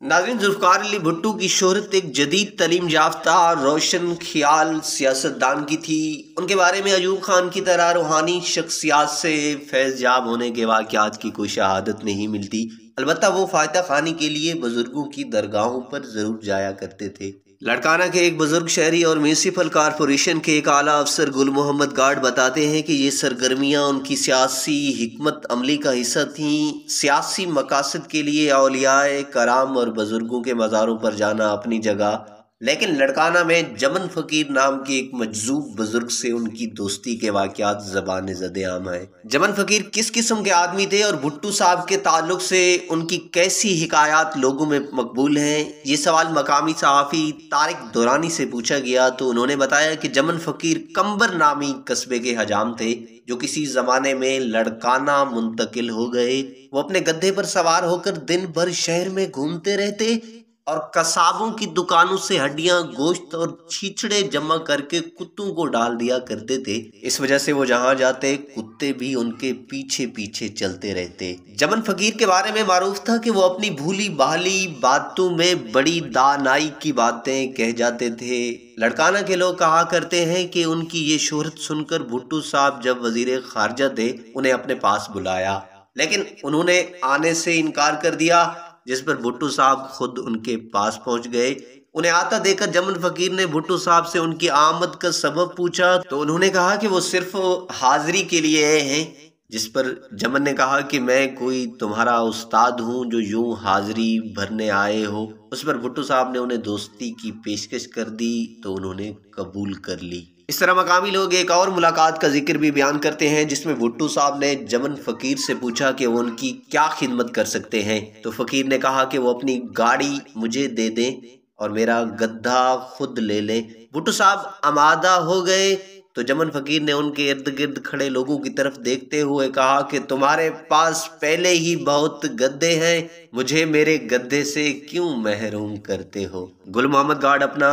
नाज़रीन, ज़ुल्फ़िकार अली भुट्टो की शोहरत एक जदीद तालीम याफ्ता रोशन ख़याल सियासतदान की थी। उनके बारे में अयूब खान की तरह रूहानी शख्सियात से फैज़ याब होने के वाक़यात की कोई शहादत नहीं मिलती। अलबत्ता वो फ़ातह ख़ानी के लिए बुज़ुर्गों की दरगाहों पर ज़रूर जाया करते थे। लड़काना के एक बुजुर्ग शहरी और म्यूनसिपल कॉरपोरेशन के एक आला अफसर गुल मोहम्मद गार्ड बताते हैं कि ये सरगर्मियाँ उनकी सियासी हिकमत अमली का हिस्सा थीं। सियासी मकासद के लिए औलियाए कराम और बुजुर्गों के मज़ारों पर जाना अपनी जगह, लेकिन लड़काना में जमन फ़कीर नाम के एक मजजूब बुजुर्ग से उनकी दोस्ती के वाक़यात ज़बान ज़दे आम आए। जमन फ़कीर किस किस्म के आदमी थे और भुट्टो साहब के ताल्लुक से उनकी कैसी हिकायात लोगों में मकबूल हैं, ये सवाल मकामी सहाफ़ी तारिक दुरानी से पूछा गया तो उन्होंने बताया कि जमन फ़कीर कंबर नामी कस्बे के हजाम थे जो किसी ज़माने में लड़काना मुंतकिल हो गए। वो अपने गद्दे पर सवार होकर दिन भर शहर में घूमते रहते और कसाबों की दुकानों से हड्डियां, गोश्त और छीछड़े जमा करके कुत्तों को डाल दिया करते थे। इस वजह से वो जहां जाते कुत्ते भी उनके पीछे पीछे चलते रहते। जमन फ़कीर के बारे में मारूफ था कि वो अपनी भूली भाली बातों में बड़ी दानाई की बातें कह जाते थे। लड़काना के लोग कहा करते हैं कि उनकी ये शोहरत सुनकर भुट्टो साहब जब वजीर खारजा थे उन्हें अपने पास बुलाया, लेकिन उन्होंने आने से इनकार कर दिया, जिस पर भुट्टो साहब खुद उनके पास पहुंच गए। उन्हें आता देखकर जमन फ़कीर ने भुट्टो साहब से उनकी आमद का सबब पूछा तो उन्होंने कहा कि वो सिर्फ हाजिरी के लिए आए हैं, जिस पर जमन ने कहा कि मैं कोई तुम्हारा उस्ताद हूँ जो यूं हाजिरी भरने आए हो। उस पर भुट्टो साहब ने उन्हें दोस्ती की पेशकश कर दी तो उन्होंने कबूल कर ली। इस तरह मकामी लोग एक और मुलाकात का जिक्र भी बयान करते हैं जिसमें भुट्टो साहब ने जमन फ़कीर से पूछा कि वो उनकी क्या खिदमत कर सकते हैं, तो फ़कीर ने कहा कि वो अपनी गाड़ी मुझे दे दें और मेरा गद्दा खुद ले लें। भुट्टो साहब आमादा हो गए तो जमन फ़कीर ने उनके इर्द गिर्द खड़े लोगों की तरफ देखते हुए कहा कि तुम्हारे पास पहले ही बहुत गद्दे हैं, मुझे मेरे गद्दे से क्यों महरूम करते हो। गुल मोहम्मद गार्ड अपना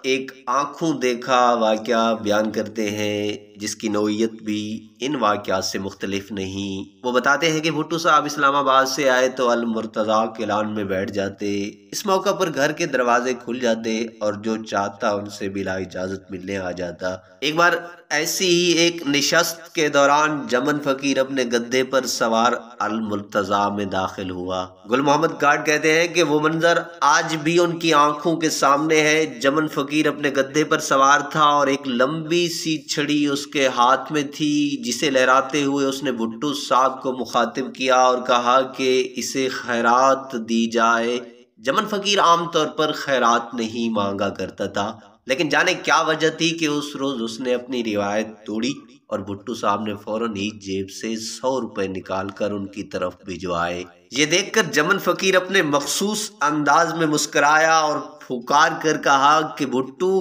एक आंखों देखा वाक़या बयान करते हैं जिसकी नौइयत भी इन वाक़यात से मुख्तलिफ नहीं। वो बताते हैं कि भुट्टो साहब इस्लामाबाद से आए तो अल मुर्तज़ा किलान में बैठ जाते। इस मौका पर घर के दरवाजे खुल जाते और जो चाहता उनसे बिला इजाज़त मिलने आ जाता। एक बार ऐसी ही एक निशस्त के दौरान जमन फ़कीर अपने गद्दे पर सवार अल मुर्तज़ा में दाखिल हुआ। गुल मोहम्मद गार्ड कहते हैं कि वो मंजर आज भी उनकी आंखों के सामने है। जमन फ़कीर अपने गद्दे पर सवार था और एक लंबी सी छड़ी उसके हाथ में थी जिसे लहराते हुए उसने भुट्टो साहब को मुखातिब किया और कहा कि इसे खैरात दी जाए। जमन फ़कीर आमतौर पर खैरात नहीं मांगा करता था, लेकिन जाने क्या वजह थी कि उस रोज उसने अपनी रिवायत तोड़ी और भुट्टो साहब ने फौरन ही जेब से 100 रुपए निकाल कर उनकी तरफ भिजवाए। ये देखकर जमन फ़कीर अपने मखसूस अंदाज में मुस्कुराया और फुकार कर कहा कि भुट्टो,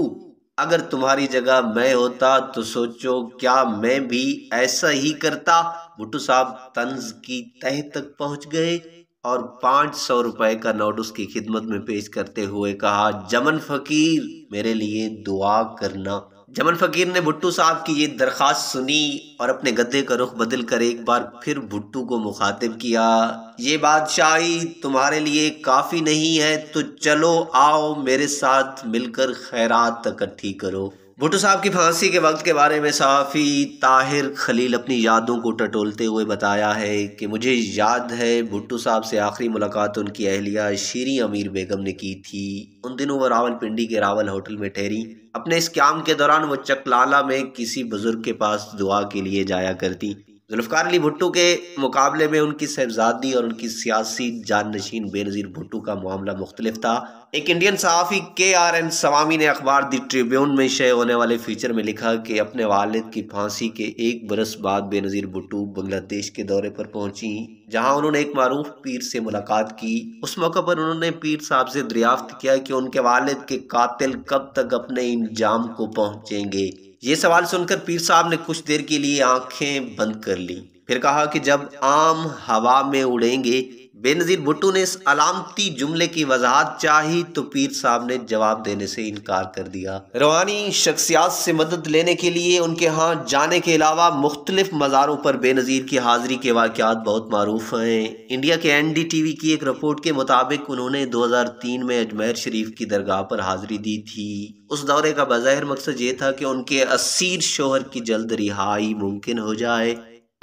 अगर तुम्हारी जगह मैं होता तो सोचो क्या मैं भी ऐसा ही करता। भुट्टो साहब तंज की तह तक पहुंच गए और 500 रुपए का नोट उसकी खिदमत में पेश करते हुए कहा, जमन फ़कीर मेरे लिए दुआ करना। जमन फ़कीर ने भुट्टो साहब की ये दरख्वास्त सुनी और अपने गद्दे का रुख बदल कर एक बार फिर भुट्टो को मुखातिब किया, ये बादशाही तुम्हारे लिए काफ़ी नहीं है तो चलो आओ मेरे साथ मिलकर खैरात इकट्ठी करो। भुट्टो साहब की फांसी के वक्त के बारे में सहाफ़ी ताहिर खलील अपनी यादों को टटोलते हुए बताया है कि मुझे याद है भुट्टो साहब से आखिरी मुलाकात उनकी अहलिया शीरी अमीर बेगम ने की थी। उन दिनों वो रावलपिंडी के रावल होटल में ठहरी। अपने इस क्याम के दौरान वो चकलाला में किसी बुजुर्ग के पास दुआ के लिए जाया करती। ज़ुल्फ़िकार अली भुट्टो के मुकाबले में उनकी साहबजादी और उनकी सियासी जाननशीन बेनज़ीर भुट्टो का मामला मुख्तलिफ था। एक इंडियन सहाफ़ी KRN सवामी ने अखबार दी ट्रिब्यून में शेयर होने वाले फीचर में लिखा कि अपने वालिद की फांसी के 1 बरस बाद बेनज़ीर भुट्टो बांग्लादेश के दौरे पर पहुंची, जहां उन्होंने एक मारूफ पीर से मुलाकात की। उस मौका पर उन्होंने पीर साहब से दरियाफ्त किया कि उनके वालिद के कातिल कब तक अपने इंजाम को पहुंचेंगे। ये सवाल सुनकर पीर साहब ने कुछ देर के लिए आंखें बंद कर ली, फिर कहा कि जब आम हवा में उड़ेंगे بےنظیر بھٹو نے اس علامتی جملے کی وضاحت چاہی تو پیر صاحب نے جواب دینے سے انکار کر دیا۔ روحانی شخصیات سے مدد لینے کے لیے ان کے ہاں جانے کے علاوہ مختلف مزاروں پر بےنظیر کی حاضری کے واقعات بہت معروف ہیں۔ انڈیا کے NDTV کی ایک رپورٹ کے مطابق انہوں نے 2003 میں اجمیر شریف کی درگاہ پر حاضری دی تھی۔ اس دورے کا بظاہر مقصد یہ تھا کہ ان کے اسیر شوہر کی جلد رہائی ممکن ہو جائے۔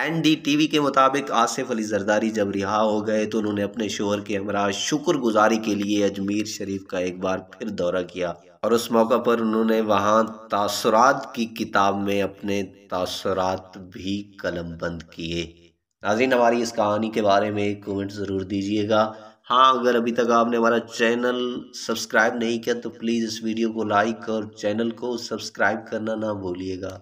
NDTV کے مطابق آصف علی زرداری جب رہا ہو گئے تو انہوں نے اپنے شوہر کے ہمراہ شکر گزاری کے لیے اجمیر شریف کا ایک بار پھر دورہ کیا اور اس موقع پر انہوں نے وہاں تاثرات کی کتاب میں اپنے تاثرات بھی قلم بند کیے۔ ناظرین، ہماری اس کہانی کے بارے میں ایک کومنٹ ضرور دیجیے گا۔ ہاں، اگر ابھی تک آپ نے ہمارا چینل سبسکرائب نہیں کیا تو پلیز اس ویڈیو کو لائک اور چینل کو سبسکرائب کرنا نہ بھولیے گا۔